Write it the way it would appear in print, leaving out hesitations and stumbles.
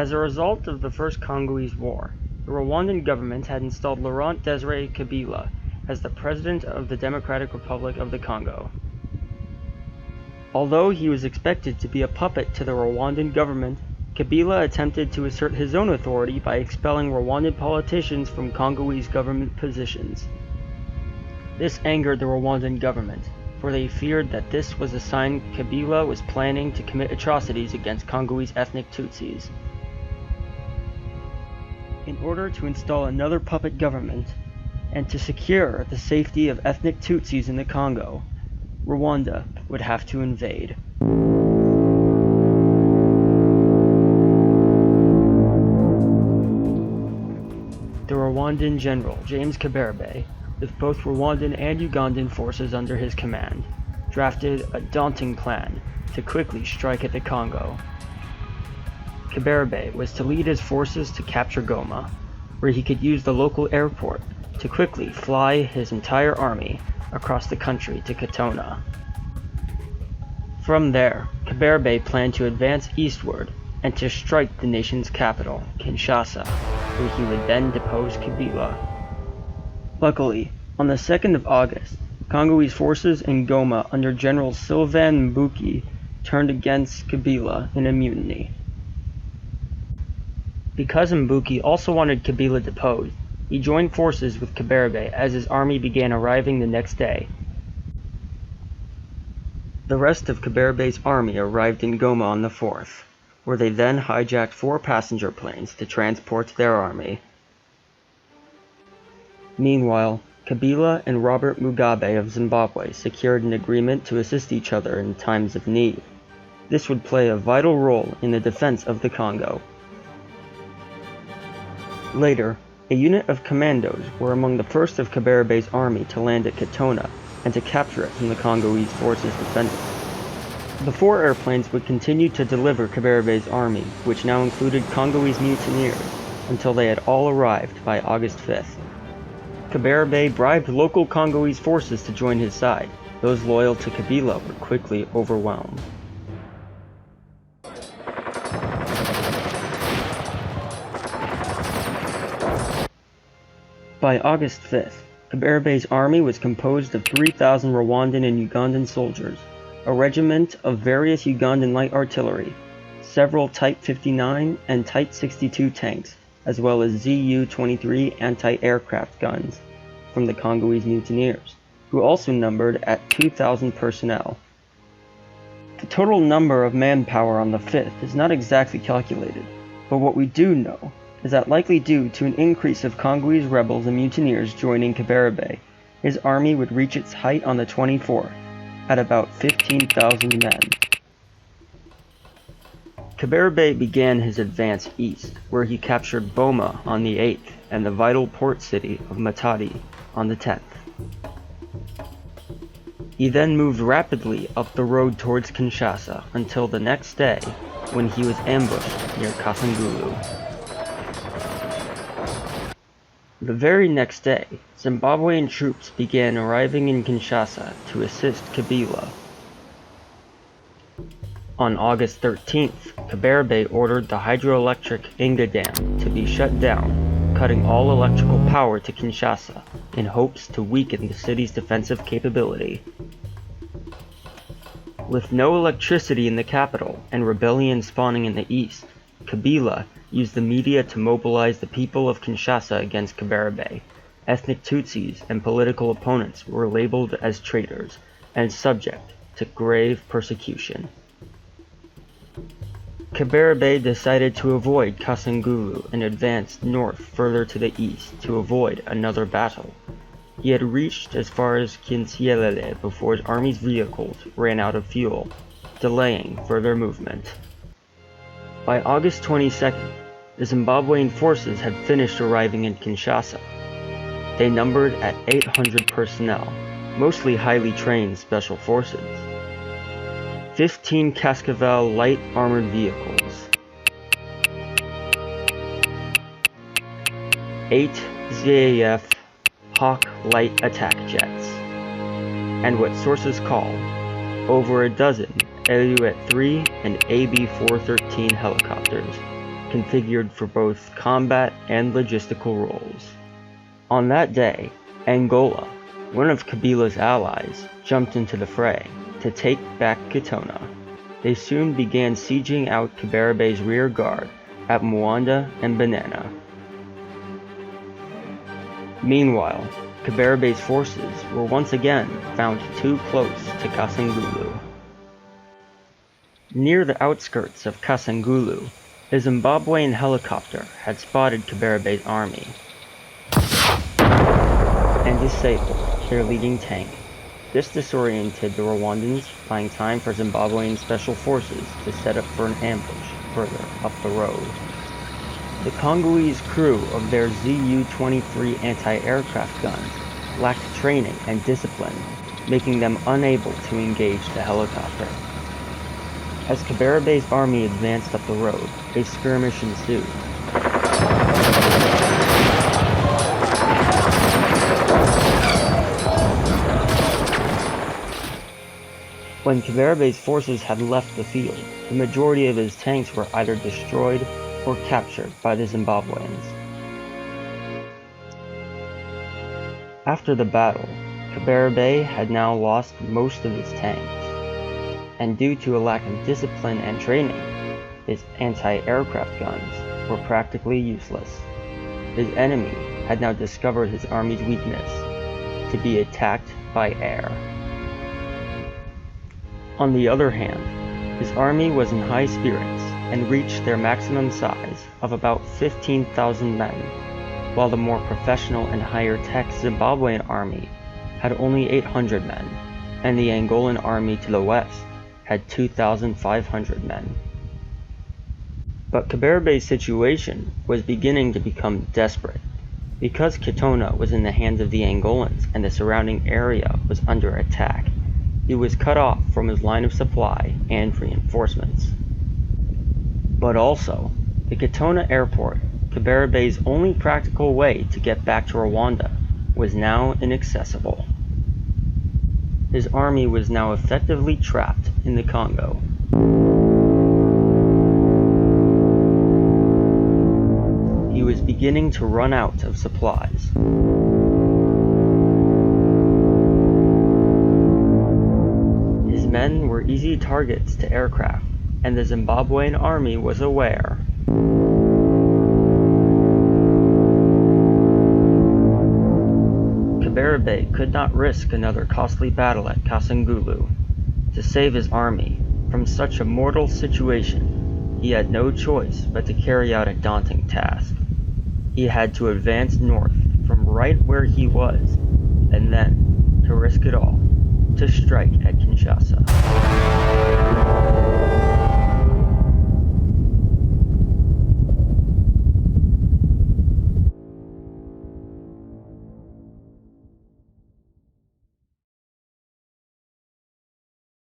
As a result of the First Congolese War, the Rwandan government had installed Laurent Desire Kabila as the President of the Democratic Republic of the Congo. Although he was expected to be a puppet to the Rwandan government, Kabila attempted to assert his own authority by expelling Rwandan politicians from Congolese government positions. This angered the Rwandan government, for they feared that this was a sign Kabila was planning to commit atrocities against Congolese ethnic Tutsis. In order to install another puppet government, and to secure the safety of ethnic Tutsis in the Congo, Rwanda would have to invade. The Rwandan general, James Kabarebe, with both Rwandan and Ugandan forces under his command, drafted a daunting plan to quickly strike at the Congo. Kabarebe was to lead his forces to capture Goma, where he could use the local airport to quickly fly his entire army across the country to Kitona. From there, Kabarebe planned to advance eastward and to strike the nation's capital, Kinshasa, where he would then depose Kabila. Luckily, on the 2nd of August, Congolese forces in Goma under General Sylvain Mbuki turned against Kabila in a mutiny. Because Mbuki also wanted Kabila deposed, he joined forces with Kabarebe as his army began arriving the next day. The rest of Kabarebe's army arrived in Goma on the 4th, where they then hijacked 4 passenger planes to transport their army. Meanwhile, Kabila and Robert Mugabe of Zimbabwe secured an agreement to assist each other in times of need. This would play a vital role in the defense of the Congo. Later, a unit of commandos were among the first of Kabarebe's army to land at Kitona and to capture it from the Congolese forces defending it. The 4 airplanes would continue to deliver Kabarebe's army, which now included Congolese mutineers, until they had all arrived by August 5th. Kabarebe bribed local Congolese forces to join his side. Those loyal to Kabila were quickly overwhelmed. By August 5th, Kabarebe's army was composed of 3,000 Rwandan and Ugandan soldiers, a regiment of various Ugandan light artillery, several Type 59 and Type 62 tanks, as well as Zu-23 anti-aircraft guns from the Congolese mutineers, who also numbered at 2,000 personnel. The total number of manpower on the 5th is not exactly calculated, but what we do know is that likely due to an increase of Congolese rebels and mutineers joining Kabarebe, his army would reach its height on the 24th, at about 15,000 men. Kabarebe began his advance east, where he captured Boma on the 8th and the vital port city of Matadi on the 10th. He then moved rapidly up the road towards Kinshasa until the next day, when he was ambushed near Kasangulu. The very next day, Zimbabwean troops began arriving in Kinshasa to assist Kabila. On August 13th, Kabarebe ordered the hydroelectric Inga Dam to be shut down, cutting all electrical power to Kinshasa in hopes to weaken the city's defensive capability. With no electricity in the capital and rebellion spawning in the east, Kabila used the media to mobilize the people of Kinshasa against Kabarebe. Ethnic Tutsis and political opponents were labeled as traitors and subject to grave persecution. Kabarebe decided to avoid Kasangulu and advanced north further to the east to avoid another battle. He had reached as far as Kinsielele before his army's vehicles ran out of fuel, delaying further movement. By August 22nd, the Zimbabwean forces had finished arriving in Kinshasa. They numbered at 800 personnel, mostly highly trained special forces. 15 Cascavel light armored vehicles, 8 ZAF Hawk light attack jets, and what sources call over a dozen Alouette 3 and AB-413 helicopters, configured for both combat and logistical roles. On that day, Angola, one of Kabila's allies, jumped into the fray to take back Kitona. They soon began sieging out Kaberebe's rear guard at Mwanda and Banana. Meanwhile, Kaberebe's forces were once again found too close to Kasangulu. Near the outskirts of Kasangulu, a Zimbabwean helicopter had spotted Kaberebe's army and disabled their leading tank. This disoriented the Rwandans, buying time for Zimbabwean special forces to set up for an ambush further up the road. The Congolese crew of their Zu-23 anti-aircraft guns lacked training and discipline, making them unable to engage the helicopter. As Kaberebe's army advanced up the road, a skirmish ensued. When Kaberebe's forces had left the field, the majority of his tanks were either destroyed or captured by the Zimbabweans. After the battle, Kaberebe had now lost most of his tanks, and due to a lack of discipline and training, his anti-aircraft guns were practically useless. His enemy had now discovered his army's weakness, to be attacked by air. On the other hand, his army was in high spirits and reached their maximum size of about 15,000 men, while the more professional and higher-tech Zimbabwean army had only 800 men, and the Angolan army to the west had 2,500 men. But Kaberebe's situation was beginning to become desperate. Because Kitona was in the hands of the Angolans and the surrounding area was under attack, he was cut off from his line of supply and reinforcements. But also, the Kitona airport, Kaberebe's only practical way to get back to Rwanda, was now inaccessible. His army was now effectively trapped in the Congo. He was beginning to run out of supplies. His men were easy targets to aircraft, and the Zimbabwean army was aware. Kaberebe could not risk another costly battle at Kasangulu. To save his army from such a mortal situation, he had no choice but to carry out a daunting task. He had to advance north from right where he was, and then, to risk it all, to strike at Kinshasa.